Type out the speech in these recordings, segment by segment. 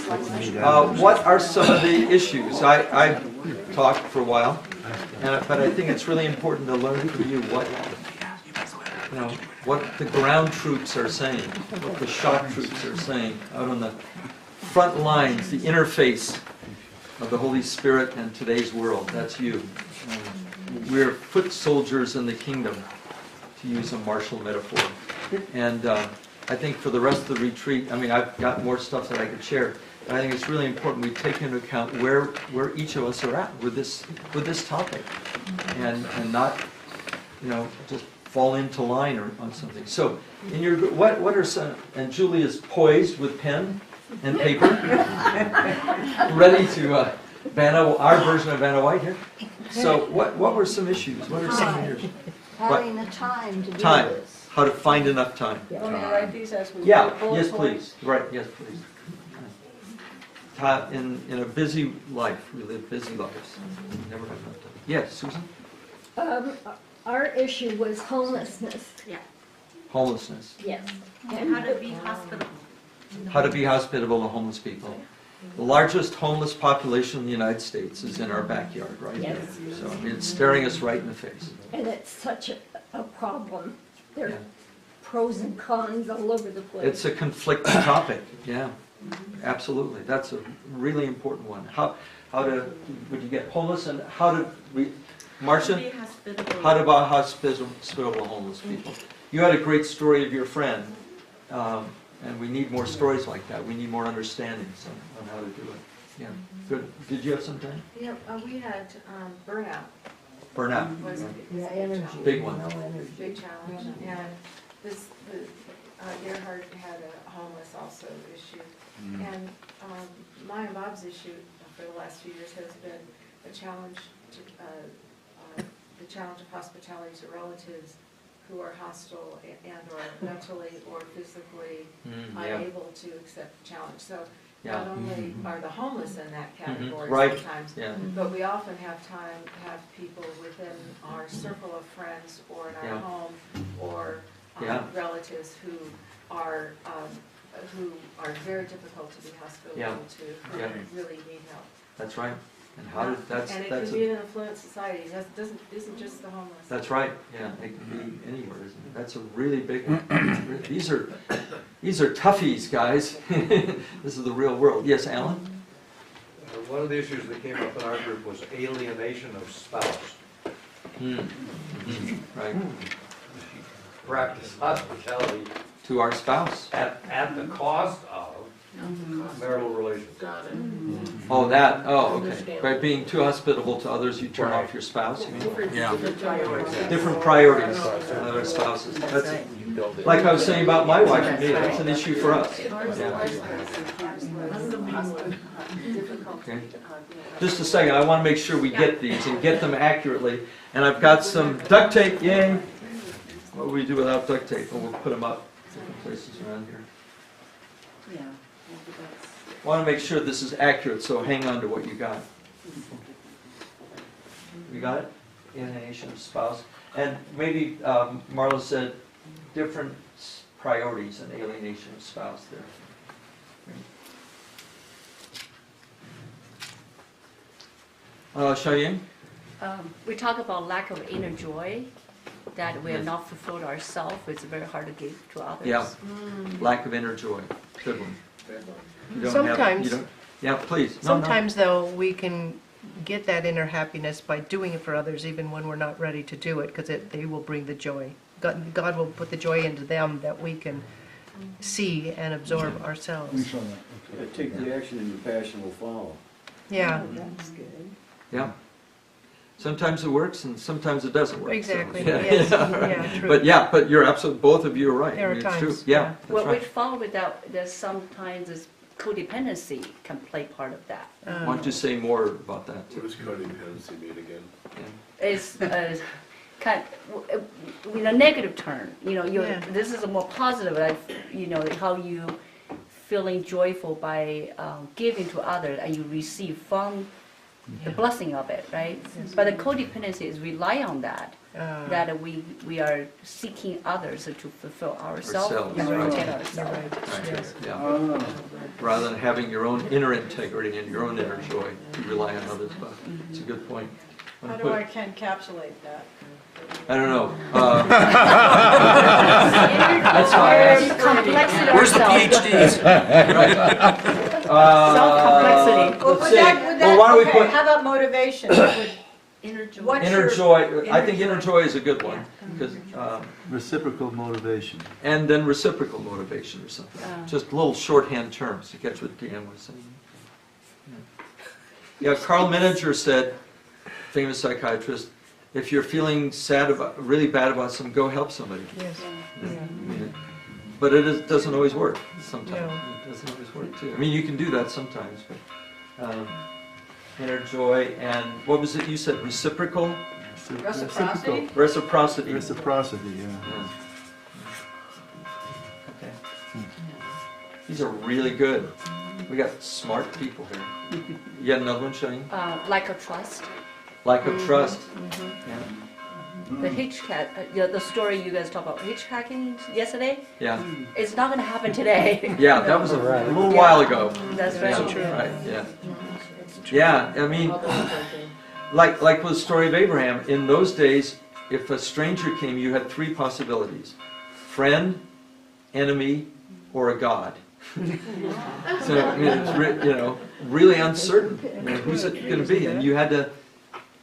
What are some of the issues? I talked for a while, but I think it's really important to learn from you what the ground troops are saying, what the shock troops are saying out on the front lines, the interface of the Holy Spirit and today's world. That's you. We're foot soldiers in the kingdom, to use a martial metaphor. And I think for the rest of the retreat, I've got more stuff that I could share, but I think it's really important we take into account where each of us are at with this topic, and not just fall into line or on something. So in your what are some, and Julie is poised with pen and paper, ready to our version of Vanna White here. So what were some issues? What are some issues? Having the time to do Time. this. How to find enough time. Want me to write these as we Yeah, bullet yes points? please. Right, yes please. In a busy life, we live busy lives. Never have enough time. Yes, Susan? Our issue was homelessness. Yeah. Homelessness. Yes. And how to be hospitable. How to be hospitable to homeless people. The largest homeless population in the United States is in our backyard right Yes. here. So it's staring us right in the face. And it's such a problem. There Yeah. are pros and cons all over the place. It's a conflicting topic, yeah. Absolutely. That's a really important one. Would you get homeless, and Marcia? Be hospitable. How about hospitable homeless people? You had a great story of your friend, and we need more stories like that. We need more understandings on how to do it. Yeah, good. Did you have some time? Yeah, we had burnout Burnout. was a Yeah, energy. Big one. No energy. big challenge, and Gerhard had a homeless also issue, and my and Bob's issue for the last few years has been a challenge the challenge of hospitality to relatives who are hostile and or mentally or physically unable to accept the challenge. So not only are the homeless in that category Right. sometimes, Yeah. but we often have people within our circle of friends or in our home or relatives who are very difficult to be hospitable to, who really need help. That's right. And how did And it can be an affluent society. It isn't just the homeless. That's right. Yeah, it can be anywhere, isn't it? That's a really big one. These are toughies, guys. This is the real world. Yes, Alan? One of the issues that came up in our group was alienation of spouse. Right. Practice hospitality To our spouse. at the cost of marital relations. Got it. Oh, okay. By being too hospitable to others, you turn off your spouse, you mean? Different priorities than other spouses. That's, like I was saying about my wife and me, that's an issue for us. Okay. Just a second, I want to make sure we get these and get them accurately. And I've got some duct tape, yay! What will we do without duct tape? Well, we'll put them up different places around here. Yeah. I want to make sure this is accurate, so hang on to what you got. You got it? Alienation of spouse. And maybe Marla said different priorities and alienation of spouse there. Cheyenne? We talk about lack of inner joy, that we are not fulfilled ourselves. It's very hard to give to others. Yeah. Lack of inner joy. Good one. You don't Sometimes. Yeah, please. Sometimes, though, we can get that inner happiness by doing it for others, even when we're not ready to do it, because they will bring the joy. God will put the joy into them that we can see and absorb ourselves. Take the action and the passion will follow. Yeah, That's good. Yeah. Sometimes it works and sometimes it doesn't work. exactly. So, Yes. right. True. But you're absolutely, both of you are right. There are I mean, it's times, true. Yeah, yeah. that's What we right. found with that, there's sometimes this codependency can play part of that. Why don't you say more about that? What does codependency mean again? It's kind of, in a negative turn. Yeah. This is a more positive, how you feeling joyful by giving to others and you receive from the blessing of it, right? But the codependency is rely on that. that we are seeking others to fulfill ourselves Ourselves, and right. forget You're ourselves. right. Yes. Yeah. Oh, Rather than having your own inner integrity and your own inner joy, you rely on others. But it's a good point. I'm How gonna do I put- encapsulate that? I don't know. That's why complexity. Where's the PhDs? Self-complexity. Well, Let's see. Well, why don't we okay, put how about motivation? What would- Inner joy. what's inner your- joy? I think inner inner joy is a good one because, Reciprocal motivation. and then reciprocal motivation or something. Just little shorthand terms to catch what Deanne was saying. Yeah, Carl Menninger said, famous psychiatrist, if you're feeling really bad about something, go help somebody. Yes. But it doesn't always work. Sometimes No. it doesn't always work too. I mean, you can do that sometimes, but inner joy and what was it you said? Reciprocal, Reciprocity? reciprocity. Reciprocity, yeah. Yeah. Okay. These are really good. We got smart people here. You got another one, Shane? Like a trust. Lack of trust. Yeah. The hitchhike, the story you guys talked about hitchhiking yesterday, Yeah. it's not going to happen today. Yeah, that was a little while ago. That's Yeah, right. right, yeah. Yeah, I mean, like with the story of Abraham, in those days, if a stranger came, you had three possibilities: friend, enemy, or a god. So I mean, it's really uncertain. Who's it going to be? And you had to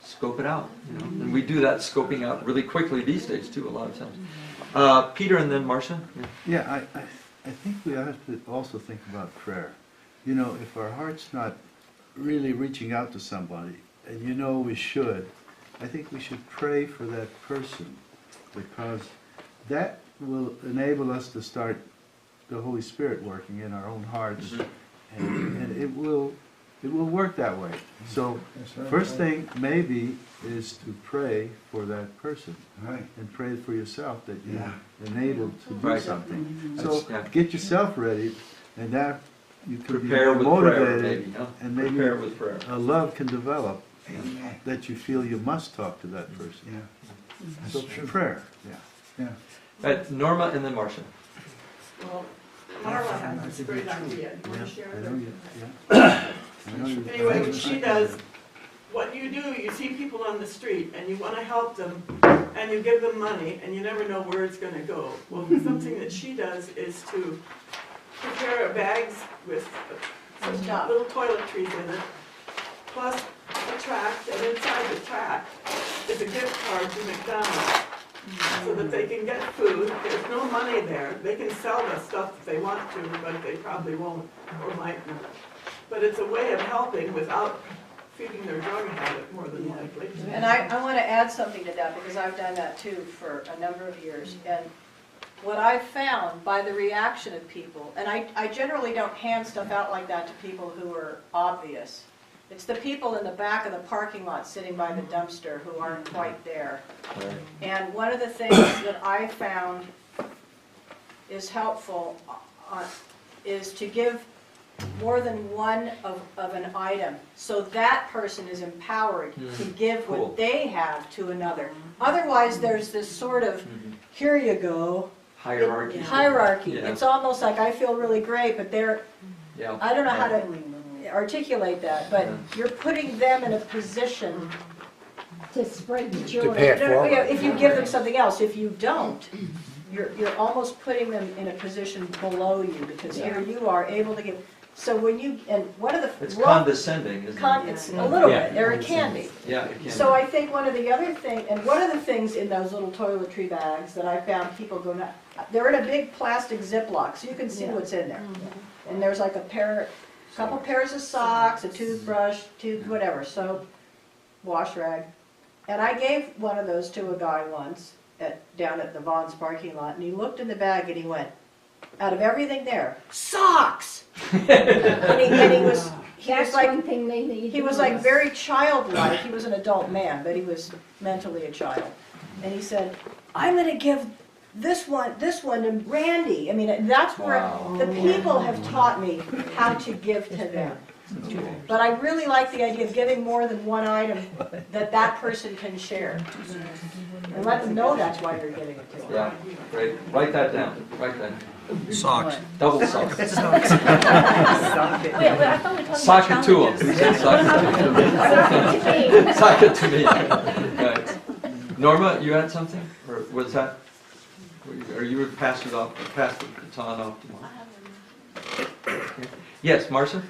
scope it out. And we do that scoping out really quickly these days too, a lot of times. Peter and then Marcia. Yeah. Yeah, I think we have to also think about prayer. You know, if our heart's not really reaching out to somebody, and we should, I think we should pray for that person, because that will enable us to start the Holy Spirit working in our own hearts, and it will work that way. So first thing maybe is to pray for that person, and pray for yourself that you're enabled to do Right. something. So Yeah. get yourself ready, and that you can Prepare be with motivated, prayer, maybe. Huh? and maybe Prepare with prayer. a love can develop that you feel you must talk to that person. So prayer, Norma and then Marcia. Well, Marla has a great idea. You want to share I it? know you, yeah. I know you. Anyway, what she does, what you do, you see people on the street and you want to help them and you give them money and you never know where it's going to go. Well, something that she does is to prepare bags with some little toiletries in it, plus a tract, and inside the tract is a gift card to McDonald's, so that they can get food. There's no money there. They can sell the stuff if they want to, but they probably won't or might not. But it's a way of helping without feeding their drug habit, more than likely. And I want to add something to that, because I've done that too for a number of years. And what I've found by the reaction of people, and I generally don't hand stuff out like that to people who are obvious. It's the people in the back of the parking lot sitting by the dumpster who aren't quite there. And one of the things that I found is helpful is to give more than one of an item, so that person is empowered to give Cool. what they have to another. Otherwise, there's this sort of, here you go, Hierarchy. hierarchy. Yeah. It's almost like I feel really great, but Yeah. I don't know how to articulate that, but you're putting them in a position To spread the joy. pay it no, forward. yeah, if you give them something else. If you don't, you're almost putting them in a position below you, because here you are able to give. So when you, and one of the It's condescending, isn't it? it's a little Yeah. bit, or it can be. Yeah, it can. So I think one of the other things, and one of the things in those little toiletry bags that I found people go nuts, they're in a big plastic Ziploc, so you can see what's in there. And there's like couple pairs of socks, a toothbrush, whatever, soap, wash rag. And I gave one of those to a guy once down at the Vaughn's parking lot, and he looked in the bag and he went, out of everything there, socks! and he was That's like, one thing they need. he was like very childlike. He was an adult man, but he was mentally a child. And he said, I'm going to give this one to Randy. I mean, that's where Wow. the people have taught me how to give to them. But I really like the idea of giving more than one item that person can share. And let them know that's why you're giving it to them. Yeah, great. Write that down. Write that. Socks. Double socks. Wait, I thought we were talking Sock about it to him. challenges. He said sock it to me. Sock it to me. Right. Norma, you had something? Or was that, or you would pass it off, pass the baton off to Marcia? Okay. Yes, Marcia?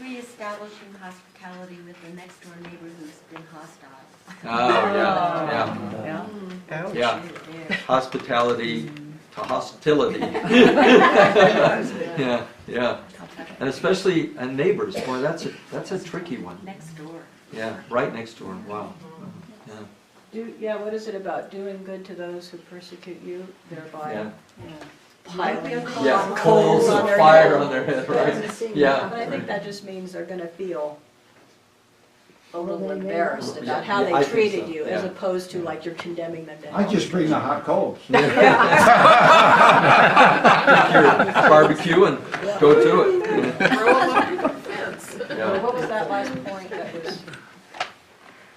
Reestablishing hospitality with the next door neighbor who's been hostile. Oh, yeah, Ouch. yeah. Hospitality to hostility. Yeah, yeah. And especially neighbors, boy, that's a tricky one. Next door. Yeah, right next door, wow. Yeah, What is it about doing good to those who persecute you, thereby yeah. piling Yeah, coals of their fire head? on their head, Doesn't right? seem Yeah. But I think that just means they're gonna feel a little Well, they may. embarrassed Yeah, about how yeah, I they think treated so, you, as yeah. opposed to like you're condemning them to hell. I just bring the hot coals. Take your barbecue and go to it. Throw them up the fence. Well, Yeah. what was that last point that was,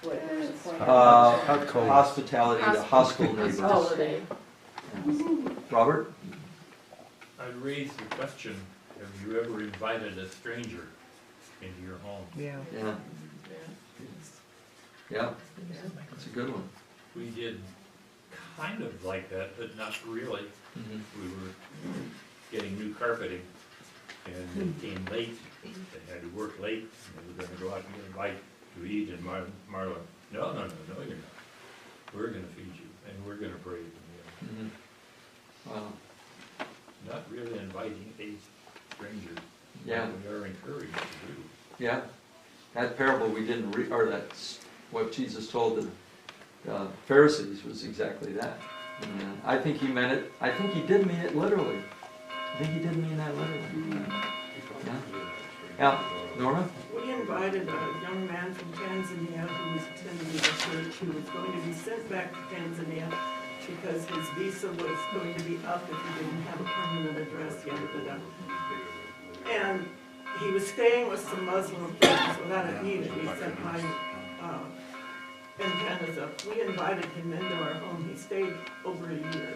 what, there was a point? Hot coals. Hospitality to hostile neighbors. Oh, they, Robert? I'd raise the question, have you ever invited a stranger into your home? Yeah. Yeah. Yeah, that's a good one. We did kind of like that, but not really. Mhm. We were getting new carpeting, and they came late, they had to work late, and they were gonna go out and get a bite to eat, and Marla, no, you're not. We're gonna feed you, and we're gonna pray for you. Mhm. Wow. Not really inviting a stranger. Yeah. We are encouraged to do. Yeah, that parable we didn't read, or that's what Jesus told the Pharisees was exactly that. And I think he meant it, I think he did mean it literally. I think he did mean that literally. Yeah. Yeah, Norma? We invited a young man from Tanzania who was attending the church, who was going to be sent back to Tanzania because his visa was going to be up if he didn't have a permanent address yet. And he was staying with some Muslim friends without it needed. We sent my antennas up. We invited him into our home. He stayed over a year.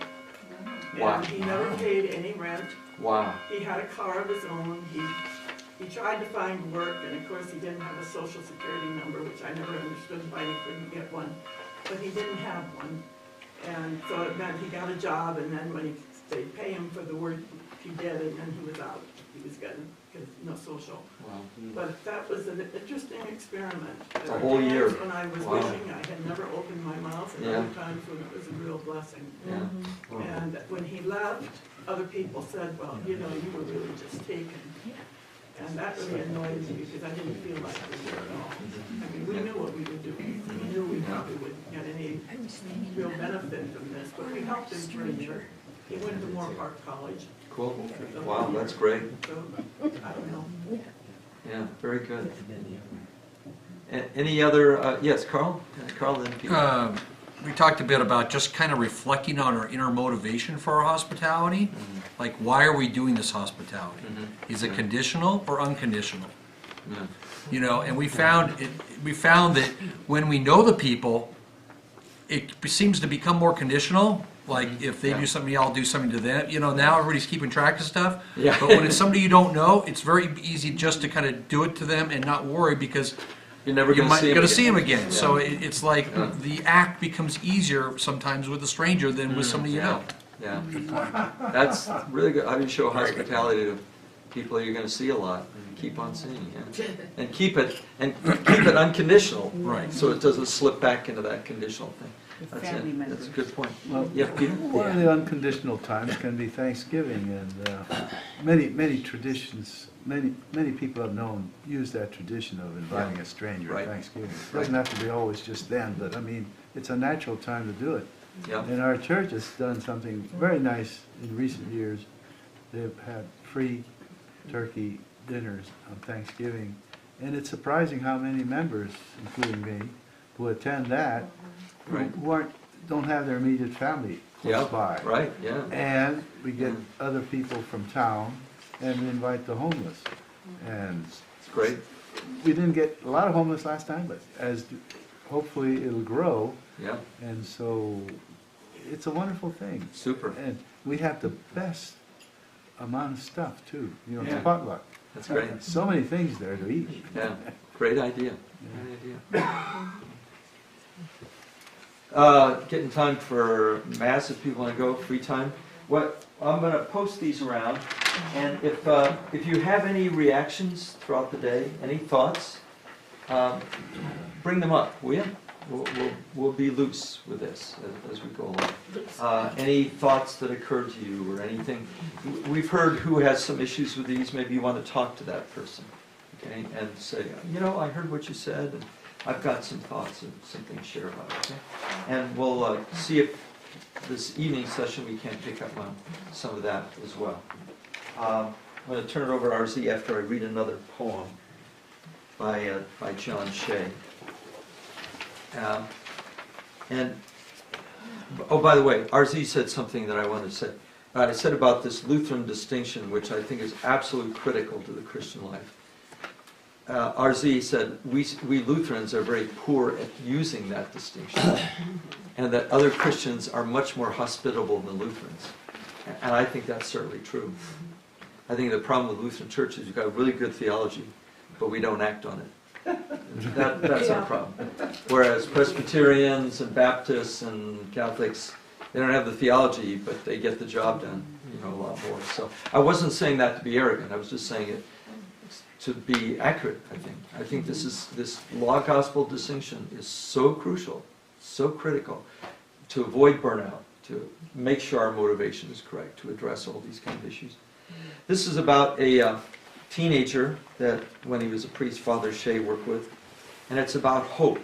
Wow. And he never paid any rent. Wow. He had a car of his own. He tried to find work, and of course he didn't have a social security number, which I never understood why he couldn't get one. But he didn't have one. And so it meant he got a job, and then when they'd pay him for the work he did, and then he was out. He was getting no social. Wow. But that was an interesting experiment. It's a whole year. When I was Wow. wishing I had never opened my mouth, and Yeah. other times when it was a real blessing. Yeah. And when he left, other people said, well, you know, you were really just taken. And that really annoyed me because I didn't feel like we were at all. I mean, we knew what we were doing. We knew we probably wouldn't get any real benefit from this, but we helped him for a year. He went to Moorpark College. Cool. Wow, that's great. So, I don't know. Yeah, very good. Any other, yes, Carl? Carl, then Peter. We talked a bit about just kind of reflecting on our inner motivation for our hospitality. Like, why are we doing this hospitality? Is it conditional or unconditional? Yeah. You know, and we found that when we know the people, it seems to become more conditional. Like, if they do something, I'll do something to them. You know, now everybody's keeping track of stuff. Yeah. But when it's somebody you don't know, it's very easy just to kind of do it to them and not worry because You're never you going might to gonna see see him him again. Yeah. So it's like the act becomes easier sometimes with a stranger than with somebody you know. Yeah. That's really good. How do you show hospitality to people you're going to see a lot and keep on seeing? Yeah. And keep it unconditional. Right. So it doesn't slip back into that conditional thing. That's family it. members. That's a good point. Well, Yeah, Peter? one of the unconditional times can be Thanksgiving, and many traditions, many people I've known use that tradition of inviting a stranger Right. at Thanksgiving. It doesn't have to be always just then, but I mean, it's a natural time to do it. Yeah. And our church has done something very nice in recent years. They've had free turkey dinners on Thanksgiving, and it's surprising how many members, including me, who attend that, Right. who don't have their immediate family close Yeah. by. Right. Yeah. And we get other people from town, and we invite the homeless. And It's great. we didn't get a lot of homeless last time, but hopefully it'll grow. Yeah, And so it's a wonderful thing. super. And we have the best amount of stuff too. You know, it's a Yeah. potluck. That's great. So many things there to eat. Yeah, great idea. Great idea. Getting time for mass if people want to go, free time. I'm going to post these around, and if you have any reactions throughout the day, any thoughts, bring them up, will you? We'll be loose with this as we go along. Any thoughts that occur to you or anything? We've heard who has some issues with these. Maybe you want to talk to that person, okay? And say, I heard what you said, and I've got some thoughts and something to share about it, okay? And we'll see if this evening session we can pick up on some of that as well. I'm going to turn it over to RZ after I read another poem by John Shea. By the way, RZ said something that I wanted to say. I said about this Lutheran distinction, which I think is absolutely critical to the Christian life. RZ said, we Lutherans are very poor at using that distinction, and that other Christians are much more hospitable than Lutherans. And I think that's certainly true. I think the problem with Lutheran Church is you've got really good theology, but we don't act on it. That's our problem. Whereas Presbyterians and Baptists and Catholics, they don't have the theology, but they get the job done, a lot more. So I wasn't saying that to be arrogant. I was just saying it to be accurate, I think. I think this law-gospel distinction is so crucial, so critical to avoid burnout, to make sure our motivation is correct, to address all these kind of issues. This is about a teenager that, when he was a priest, Father Shea worked with, and it's about hope.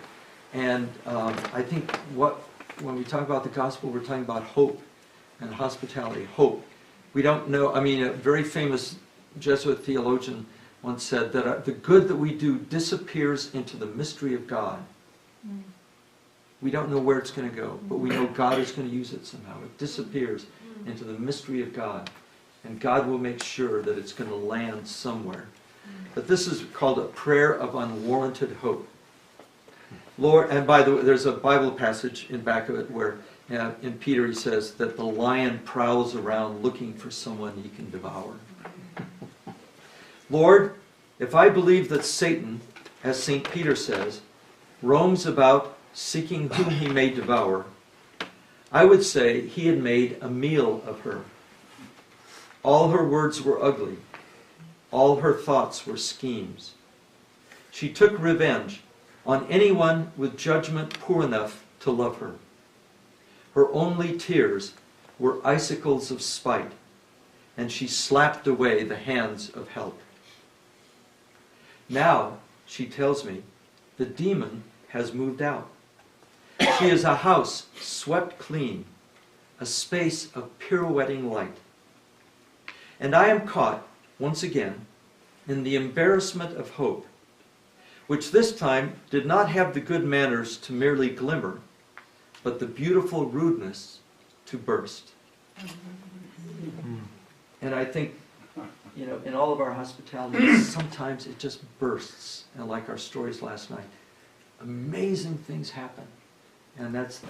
And I think when we talk about the gospel, we're talking about hope and hospitality, hope. We don't know, a very famous Jesuit theologian once said that the good that we do disappears into the mystery of God. We don't know where it's going to go, but we know God is going to use it somehow. It disappears into the mystery of God, and God will make sure that it's going to land somewhere. But this is called a prayer of unwarranted hope. Lord, and by the way, there's a Bible passage in back of it where in Peter he says that the lion prowls around looking for someone he can devour. Lord, if I believe that Satan, as St. Peter says, roams about seeking whom he may devour, I would say he had made a meal of her. All her words were ugly. All her thoughts were schemes. She took revenge on anyone with judgment poor enough to love her. Her only tears were icicles of spite, and she slapped away the hands of help. Now, she tells me, the demon has moved out. She is a house swept clean, a space of pirouetting light. And I am caught, once again, in the embarrassment of hope, which this time did not have the good manners to merely glimmer, but the beautiful rudeness to burst. And I think, in all of our hospitality, sometimes it just bursts. And like our stories last night, amazing things happen. And that's...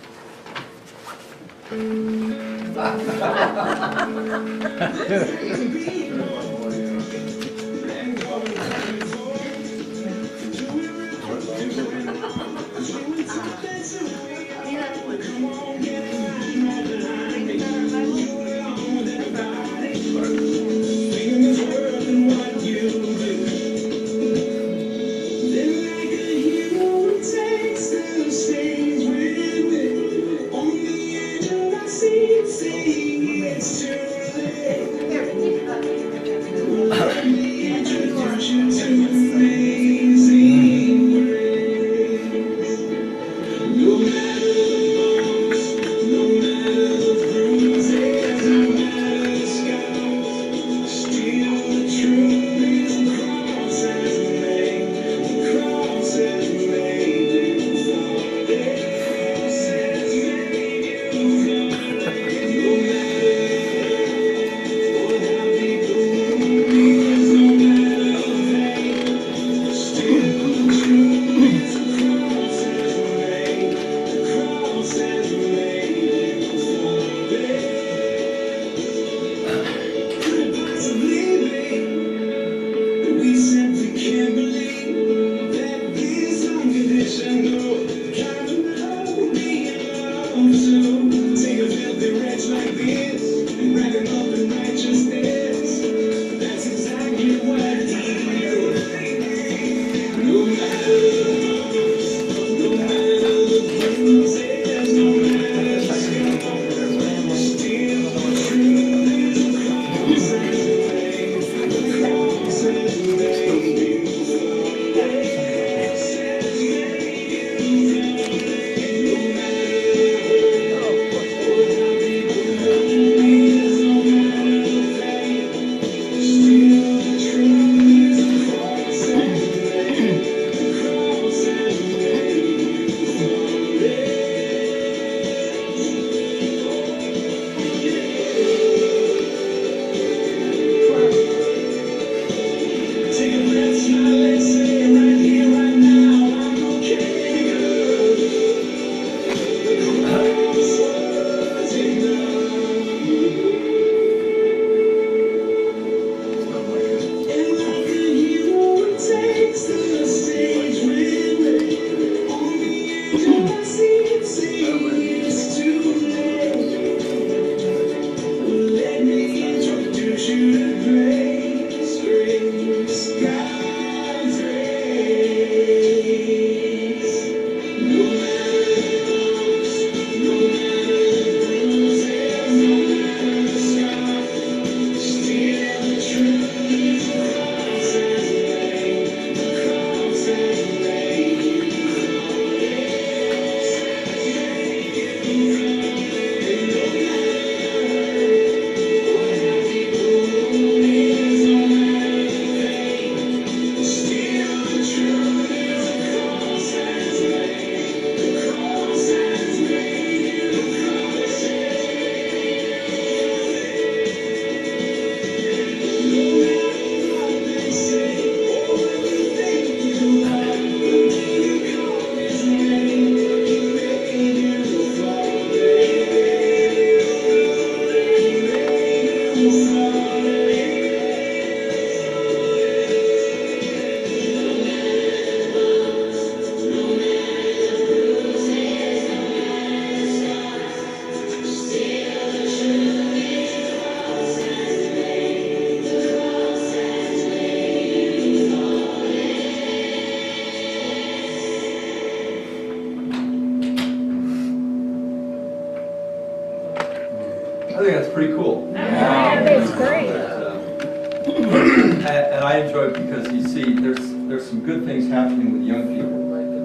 And I enjoy it because you see, there's some good things happening with young people.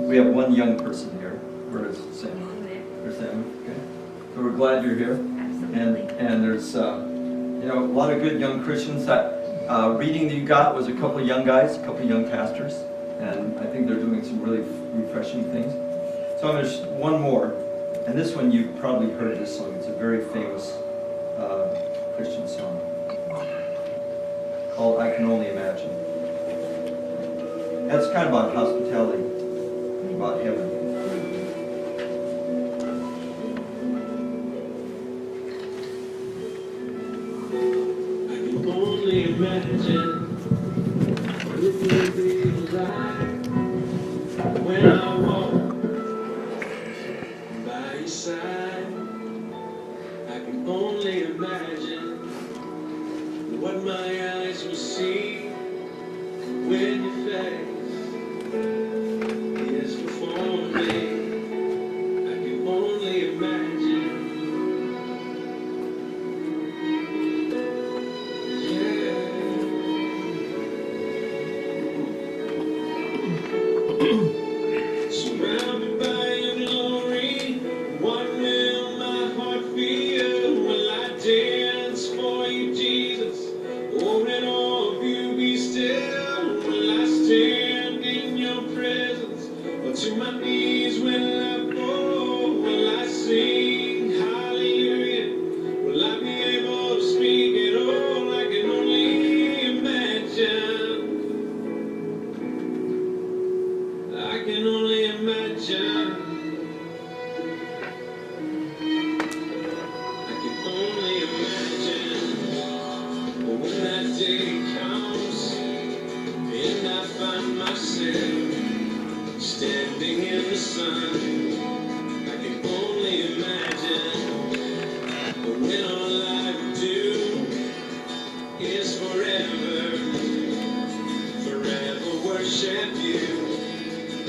We have one young person here. Where is Sam? There's Sam. Okay. So we're glad you're here. And there's you know, a lot of good young Christians. That reading that you got was a couple of young guys, a couple of young pastors, and I think they're doing some really refreshing things. So there's one more, and this one you've probably heard this song. It's a very famous Christian song called "I Can Only Imagine." That's kind of about hospitality, about heaven. Imagine what it would be like when I walk by your side. I can only imagine what my eyes will see when your face is before me. I can only imagine. Surrounded by your glory, what will my heart feel? Will I dance for you, Jesus? Or in all of you be still? Will I stand in your presence? Or to my knees will I fall? Will I sing hallelujah? Will I be able to speak at all? I can only imagine. I can only imagine. I can only imagine when that day comes and I find myself standing in the sun. I can only imagine when all I do is forever worship you.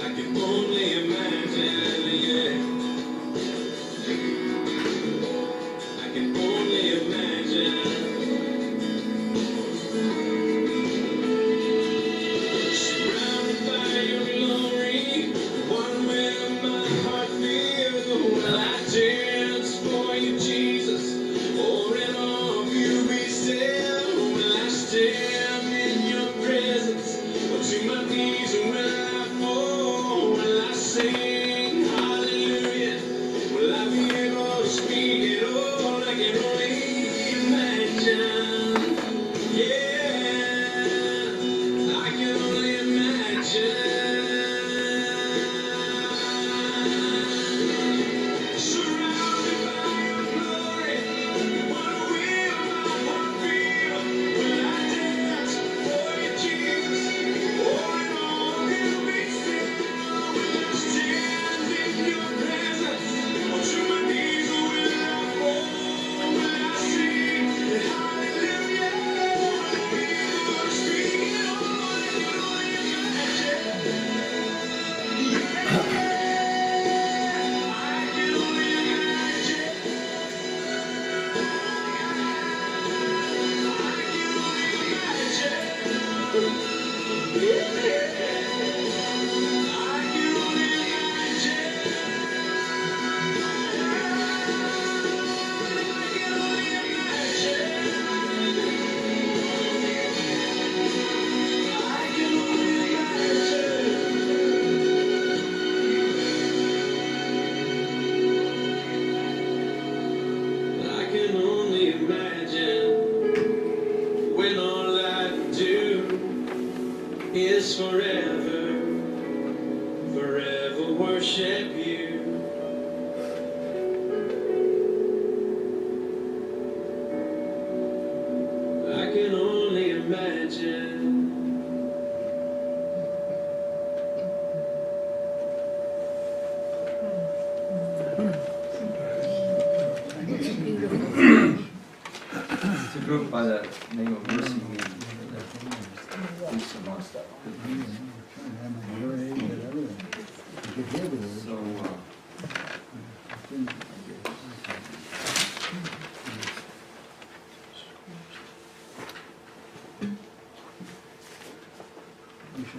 I can only imagine, yeah. I can only imagine. Surrounded by your glory, what will my heart feel? Will I dance for you, Jesus? Or in all of you be still? Will I stand in your presence? Or to my knees will I fall? Will I sing hallelujah? Will I be able to speak at all? I can only imagine. Yeah, I can only imagine. Surrounded by your glory, what will my heart feel? Will I dance for you, Jesus? Or in all you be still? Will I stand in your presence? Or to my knees will I fall? Will I sing hallelujah? Will I be able to speak at all? I can only imagine. I can only imagine. I can only imagine when all I do is forever worship you. I can only imagine. It's a group by the name of Mercy Meeting. Do some more stuff. So, So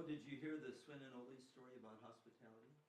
did you hear the Swin and Ole story about hospitality?